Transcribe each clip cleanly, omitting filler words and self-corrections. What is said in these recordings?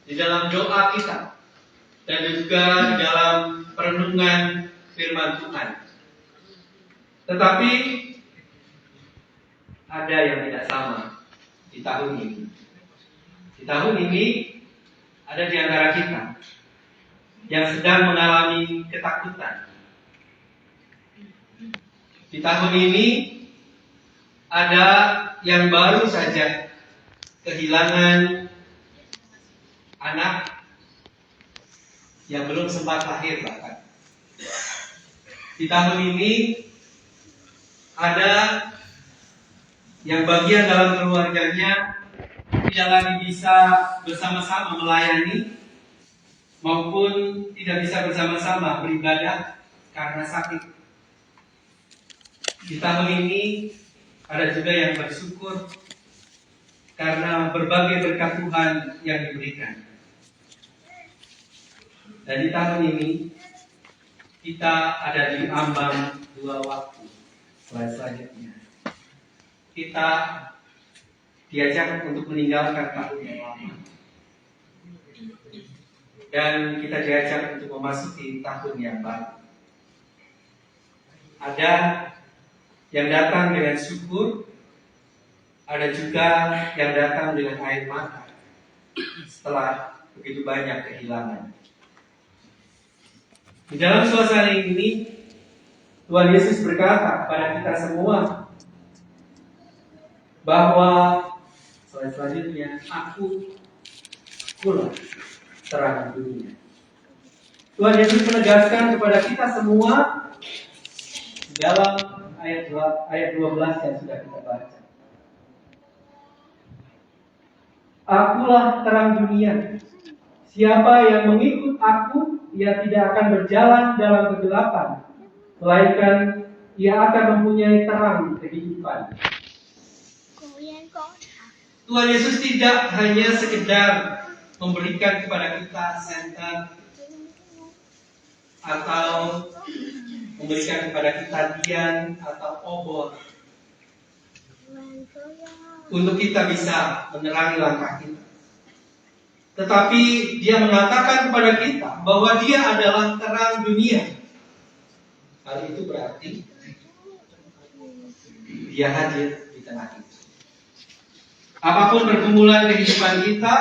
di dalam doa kita, dan juga di dalam perenungan firman Tuhan. Tetapi ada yang tidak sama di tahun ini. Di tahun ini ada di antara kita yang sedang mengalami ketakutan. Di tahun ini ada yang baru saja kehilangan anak yang belum sempat lahir bahkan. Di tahun ini ada yang bagian dalam keluarganya tidak lagi bisa bersama-sama melayani maupun tidak bisa bersama-sama beribadah karena sakit. Di tahun ini ada juga yang bersyukur karena berbagai berkat Tuhan yang diberikan. Dan di tahun ini kita ada di ambang dua waktu. Selanjutnya kita diajak untuk meninggalkan tahun yang lama, dan kita diajak untuk memasuki tahun yang baru. Ada yang datang dengan syukur, ada juga yang datang dengan air mata setelah begitu banyak kehilangan. Di dalam suasana ini, Tuhan Yesus berkata kepada kita semua bahwa selanjutnya, akulah terang dunia. Tuhan Yesus menegaskan kepada kita semua dalam ayat 12 yang sudah kita baca. Akulah terang dunia. Siapa yang mengikut aku, ia tidak akan berjalan dalam kegelapan, melainkan ia akan mempunyai terang kehidupan. Tuhan Yesus tidak hanya sekedar memberikan kepada kita senter atau memberikan kepada kita dian atau obor untuk kita bisa menerangi langkah kita. Tetapi dia mengatakan kepada kita bahwa dia adalah terang dunia. Hal itu berarti dia hadir di tengah kita. Apapun pergumulan kehidupan kita,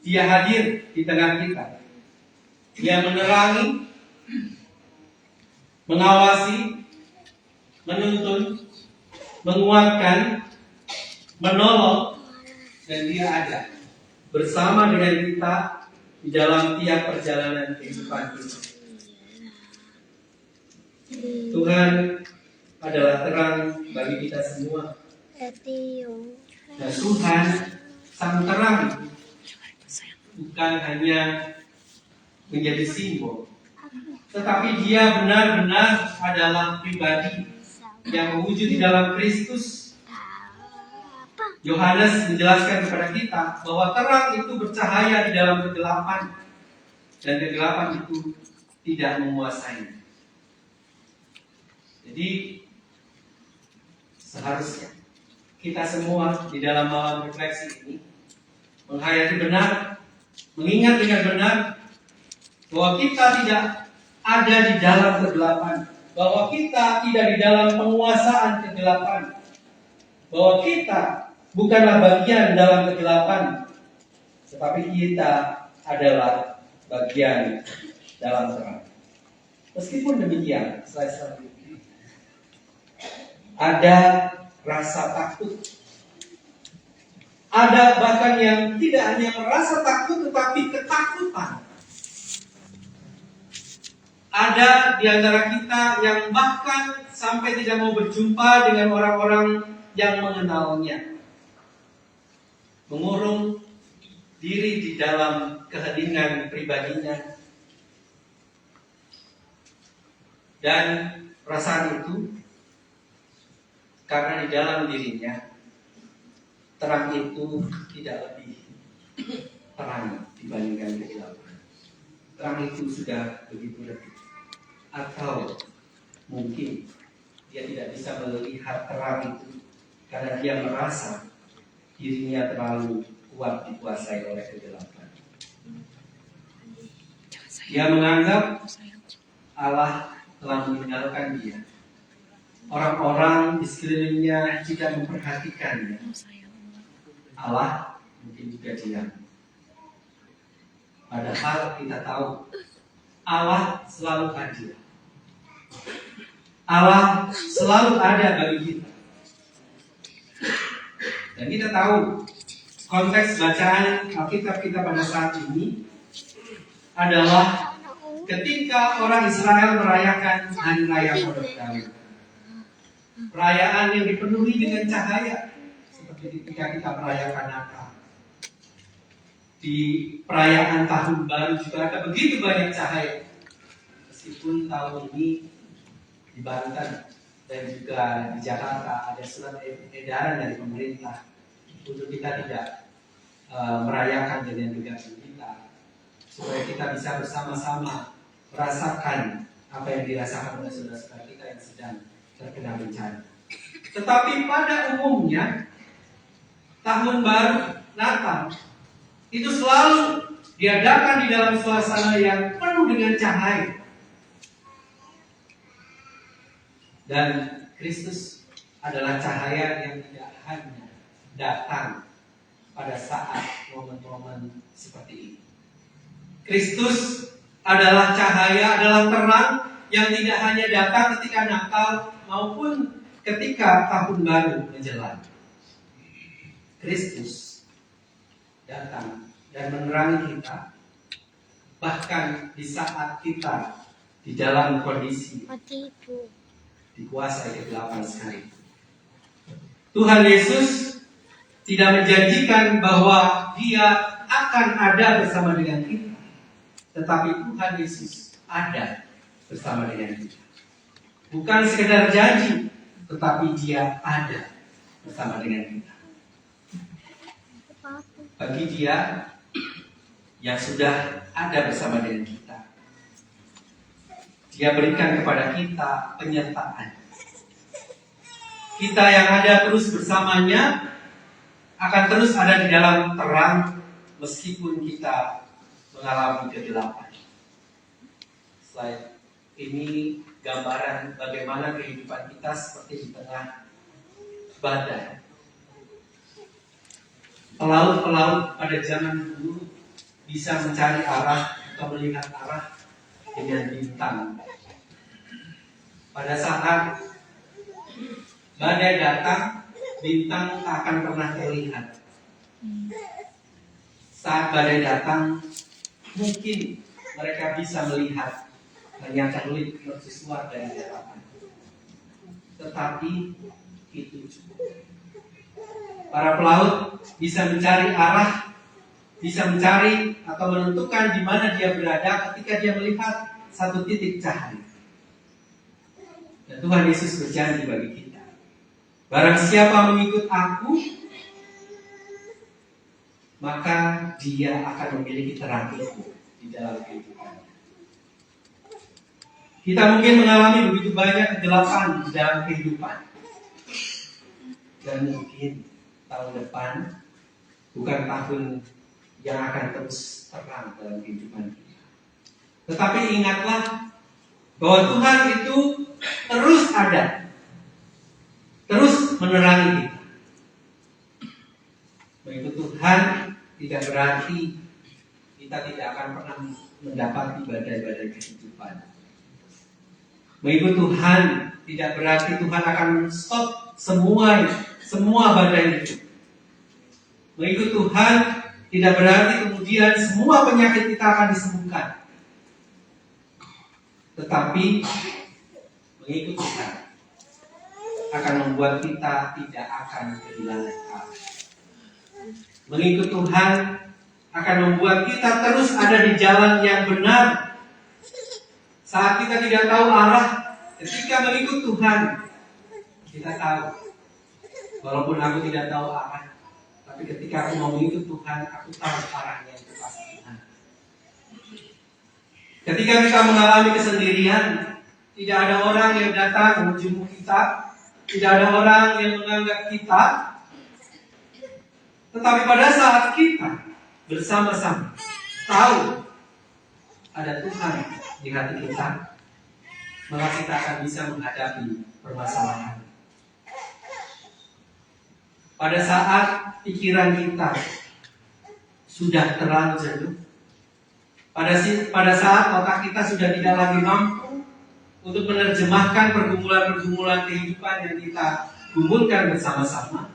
dia hadir di tengah kita. Dia menerangi, mengawasi, menuntun, menguatkan, menolong, dan dia ada bersama dengan kita di dalam tiap perjalanan kehidupan kita. Tuhan adalah terang bagi kita semua. Nah, Tuhan sang terang bukan hanya menjadi simbol, tetapi dia benar-benar adalah pribadi yang mewujud di dalam Kristus. Yohanes menjelaskan kepada kita bahwa terang itu bercahaya di dalam kegelapan, dan kegelapan itu tidak menguasainya. Jadi seharusnya kita semua di dalam malam refleksi ini menghayati benar, mengingat dengan benar bahwa kita tidak ada di dalam kegelapan, bahwa kita tidak di dalam penguasaan kegelapan, bahwa kita bukanlah bagian dalam kegelapan, tetapi kita adalah bagian dalam terang. Meskipun demikian, selanjutnya ada rasa takut. Ada bahkan yang tidak hanya merasa takut, tetapi ketakutan. Ada di antara kita yang bahkan sampai tidak mau berjumpa dengan orang-orang yang mengenalnya, mengurung diri di dalam keheningan pribadinya. Dan perasaan itu karena di dalam dirinya terang itu tidak lebih terang dibandingkan kegelapan. Terang itu sudah begitu redup. Atau mungkin dia tidak bisa melihat terang itu karena dia merasa dirinya terlalu kuat dikuasai oleh kegelapan. Dia menganggap Allah telah meninggalkan dia. Orang-orang di sekelilingnya tidak memperhatikannya. Allah mungkin juga diam. Padahal kita tahu Allah selalu hadir. Allah selalu ada bagi kita. Dan kita tahu konteks bacaan Alkitab kita pada saat ini adalah ketika orang Israel merayakan Hari Raya Kodok Daud. Perayaan yang dipenuhi dengan cahaya, seperti ketika kita merayakan Natal. Di perayaan Tahun Baru juga ada begitu banyak cahaya. Meskipun tahun ini di Banten dan juga di Jakarta ada surat edaran dari pemerintah untuk kita tidak merayakan dengan gegap gempita, supaya kita bisa bersama-sama merasakan apa yang dirasakan oleh saudara-saudara kita yang sedang terkena bencana. Tetapi pada umumnya Tahun Baru, Natal itu selalu diadakan di dalam suasana yang penuh dengan cahaya. Dan Kristus adalah cahaya yang tidak hanya datang pada saat momen-momen seperti ini. Kristus adalah cahaya, adalah terang yang tidak hanya datang ketika Natal maupun ketika Tahun Baru menjelang. Kristus datang dan menerangi kita bahkan di saat kita di dalam kondisi dikuasai kegelapan sekali. Tuhan Yesus tidak menjanjikan bahwa Dia akan ada bersama dengan kita, tetapi Tuhan Yesus ada bersama dengan kita. Bukan sekedar janji, tetapi Dia ada bersama dengan kita. Bagi Dia yang sudah ada bersama dengan kita, Dia berikan kepada kita penyertaan. Kita yang ada terus bersamanya akan terus ada di dalam terang meskipun kita mengalami kegelapan. Slide ini gambaran bagaimana kehidupan kita seperti di tengah badai. Pelaut-pelaut pada zaman dulu bisa mencari arah atau melihat arah dengan bintang. Pada saat badai datang, bintang tak akan pernah terlihat. Saat badai datang, mungkin mereka bisa melihat hanya terlihat mercusuar dari daratan. Tetapi itu cukup. Para pelaut bisa mencari arah, bisa mencari atau menentukan di mana dia berada ketika dia melihat satu titik cahaya. Dan Tuhan Yesus berjanji bagi kita, barang siapa mengikut aku, maka dia akan memiliki terang itu di dalam kehidupannya. Kita mungkin mengalami begitu banyak kegelapan di dalam kehidupan. Dan mungkin tahun depan bukan tahun yang akan terus terang dalam kehidupan kita. Tetapi ingatlah bahwa Tuhan itu terus ada, terus menerangi kita. Mengikut Tuhan tidak berarti kita tidak akan pernah mendapati badai-badai kehidupan. Mengikut Tuhan tidak berarti Tuhan akan stop semua badai itu. Mengikut Tuhan tidak berarti kemudian semua penyakit kita akan disembuhkan. Tetapi mengikut Tuhan akan membuat kita tidak akan kehilangan arah. Mengikut Tuhan akan membuat kita terus ada di jalan yang benar. Saat kita tidak tahu arah, ketika mengikut Tuhan, kita tahu. Walaupun aku tidak tahu arah, tapi ketika aku mau mengikut Tuhan, aku tahu arahnya itu pasti Tuhan. Ketika kita mengalami kesendirian, tidak ada orang yang datang menjemput kita, tidak ada orang yang menganggap kita. Tetapi pada saat kita bersama-sama tahu ada Tuhan di hati kita, maka kita akan bisa menghadapi permasalahan. Pada saat pikiran kita sudah terlalu jenuh, pada saat otak kita sudah tidak lagi mampu untuk menerjemahkan pergumulan-pergumulan kehidupan yang kita gumulkan bersama-sama,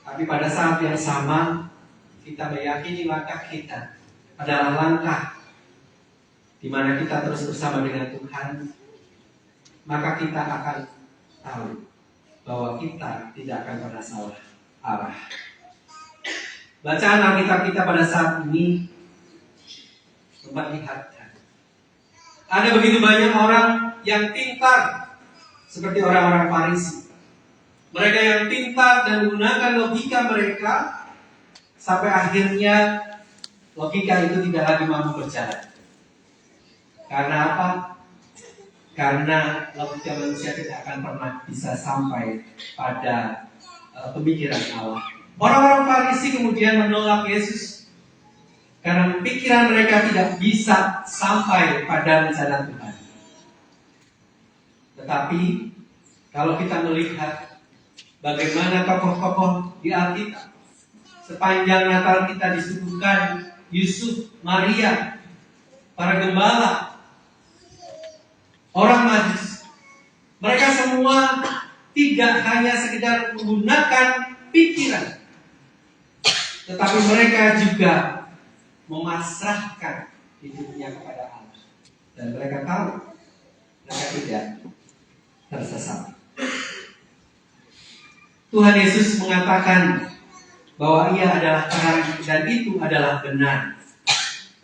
tapi pada saat yang sama kita meyakini langkah kita adalah langkah di mana kita terus bersama dengan Tuhan, maka kita akan tahu bahwa kita tidak akan pernah salah arah. Bacaan Alkitab kita pada saat ini memperlihatkan ada begitu banyak orang yang pintar seperti orang-orang Farisi. Mereka yang pintar dan menggunakan logika mereka sampai akhirnya logika itu tidak lagi mampu berjalan. Karena apa? Karena logika manusia tidak akan pernah bisa sampai pada pemikiran Allah. Orang-orang Farisi kemudian menolak Yesus karena pikiran mereka tidak bisa sampai pada rencana Tuhan. Tetapi kalau kita melihat bagaimana tokoh-tokoh di Alkitab, sepanjang Natal kita disuguhkan Yusuf, Maria, para gembala, orang Majus. Mereka semua tidak hanya sekedar menggunakan pikiran, tetapi mereka juga memasrahkan hidupnya kepada Allah. Dan mereka tahu mereka tidak tersesat. Tuhan Yesus mengatakan bahwa ia adalah terang dan itu adalah benar.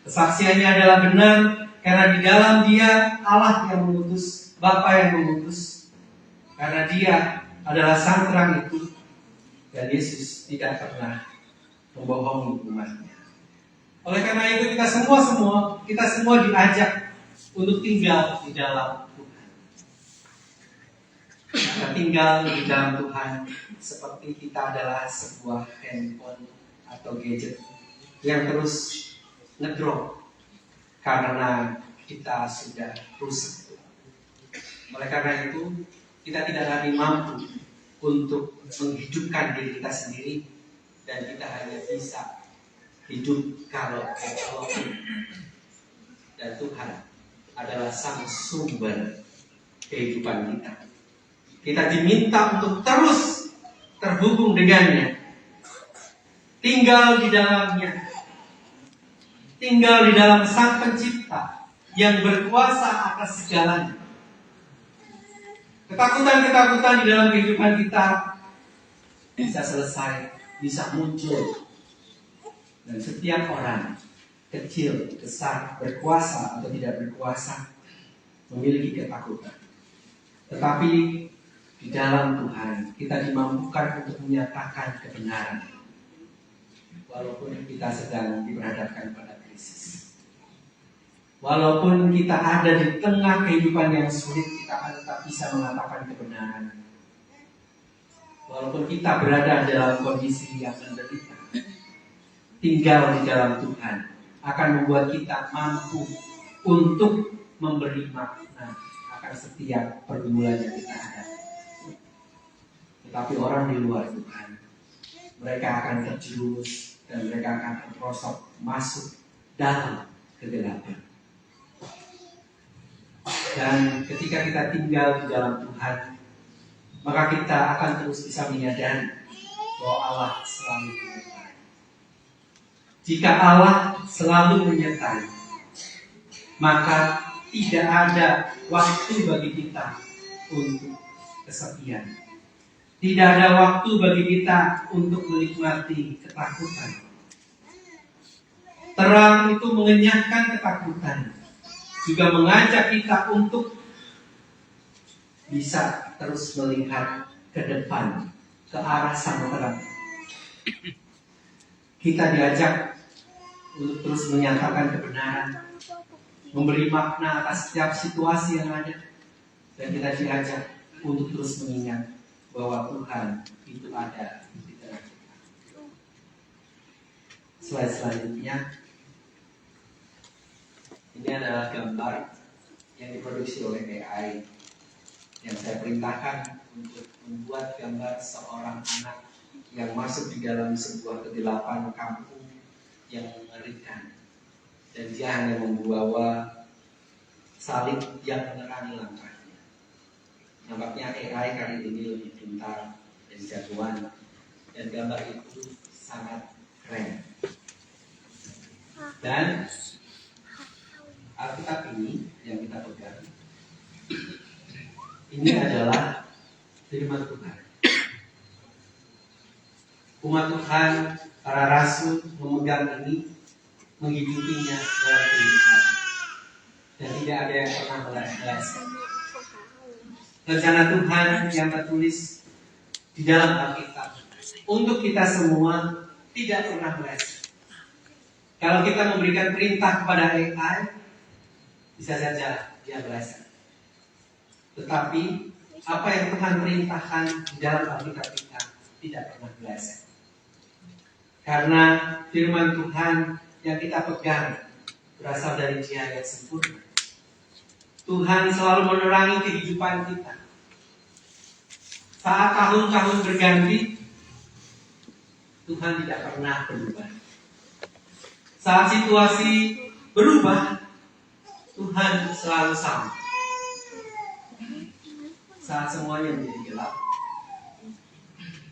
Kesaksiannya adalah benar karena di dalam dia Allah yang mengutus, Bapa yang mengutus. Karena dia adalah sang terang itu dan Yesus tidak pernah membohongi umatnya. Oleh karena itu kita semua diajak untuk tinggal di dalam Tuhan. Kita tinggal di dalam Tuhan seperti kita adalah sebuah handphone atau gadget yang terus ngedrop karena kita sudah rusak. Oleh karena itu kita tidak lagi mampu untuk menghidupkan diri kita sendiri dan kita hanya bisa hidup kalau dan Tuhan adalah sang sumber kehidupan kita. Kita diminta untuk terus terhubung dengannya, tinggal di dalamnya, tinggal di dalam sang pencipta yang berkuasa atas segalanya. Ketakutan-ketakutan di dalam kehidupan kita bisa selesai, bisa muncul. Dan setiap orang, kecil, besar, berkuasa atau tidak berkuasa, memiliki ketakutan. Tetapi di dalam Tuhan, kita dimampukan untuk menyatakan kebenaran. Walaupun kita sedang diperhadapkan pada krisis. Walaupun kita ada di tengah kehidupan yang sulit, kita akan tetap bisa mengatakan kebenaran. Walaupun kita berada dalam kondisi yang menderita, tinggal di dalam Tuhan akan membuat kita mampu untuk memberi makna akan setiap pergumulan yang kita hadapi. Tetapi orang di luar Tuhan, mereka akan terjerumus dan mereka akan terperosok masuk dalam kegelapan. Dan ketika kita tinggal di dalam Tuhan, maka kita akan terus bisa menyadari bahwa Allah selalu menyertai. Jika Allah selalu menyertai, maka tidak ada waktu bagi kita untuk kesepian. Tidak ada waktu bagi kita untuk menikmati ketakutan. Terang itu mengenyahkan ketakutan, juga mengajak kita untuk bisa terus melihat ke depan, ke arah sang terang. Kita diajak untuk terus menyatakan kebenaran, memberi makna atas setiap situasi yang ada, dan kita diajak untuk terus mengingat bahwa Tuhan itu ada di tengah kita. Slide selanjutnya. Ini adalah gambar yang diproduksi oleh AI yang saya perintahkan untuk membuat gambar seorang anak yang masuk di dalam sebuah kegelapan kampung yang mengerikan, dan dia hanya membawa salib yang menerangi langkahnya. Nampaknya AI kali ini lebih pintar dan jagoan, dan gambar itu sangat keren. Dan Alkitab ini yang kita pegang, ini adalah firman Tuhan. Umat Tuhan, para rasul memegang ini, menghidupinya dalam kehidupan, dan tidak ada yang pernah meleset. Rencana Tuhan yang tertulis di dalam Alkitab untuk kita semua tidak pernah meleset. Kalau kita memberikan perintah kepada AI, bisa saja dia meleset. Tetapi apa yang Tuhan perintahkan di dalam Alkitab kita tidak pernah meleset. Karena firman Tuhan yang kita pegang berasal dari Dia yang sempurna. Tuhan selalu menerangi kehidupan kita. Saat tahun-tahun berganti, Tuhan tidak pernah berubah. Saat situasi berubah, Tuhan selalu sama. Saat semuanya menjadi gelap,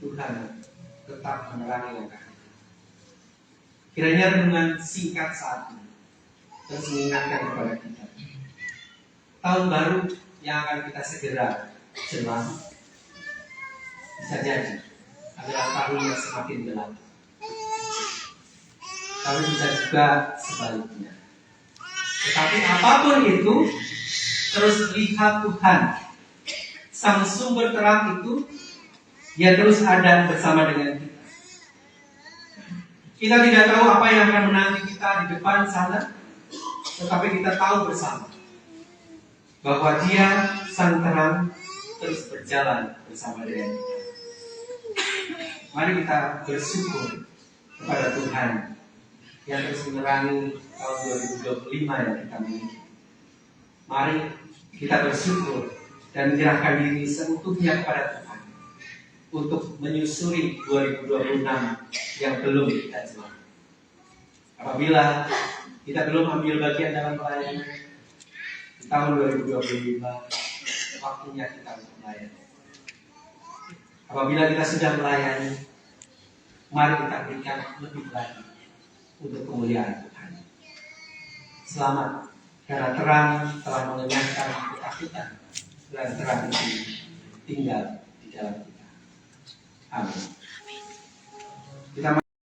Tuhan tetap menerangi langkah kita. Kiranya renungan singkat saat ini terus mengingatkan kepada kita. Tahun baru yang akan kita segera jelang bisa jadi adalah tahun yang semakin gelap. Tapi bisa juga sebaliknya. Tetapi apapun itu, terus lihat Tuhan, Sang sumber terang itu, Dia terus ada bersama dengan kita. Kita tidak tahu apa yang akan menanti kita di depan sana, tetapi kita tahu bersama bahwa Dia, Sang terang, terus berjalan bersama dengan kita. Mari kita bersyukur kepada Tuhan yang terus menerangi tahun 2025 yang kita miliki. Mari kita bersyukur dan menyerahkan diri seutuhnya kepada Tuhan untuk menyusuri 2026 yang belum kita jelang. Apabila kita belum ambil bagian dalam pelayanan di tahun 2025, waktunya kita untuk melayani. Apabila kita sudah melayani, mari kita berikan lebih lagi untuk kemuliaan Tuhan. Selamat, karena terang telah mengenyangkan ketakutan, dan terang itu tinggal di dalam kita. Amin.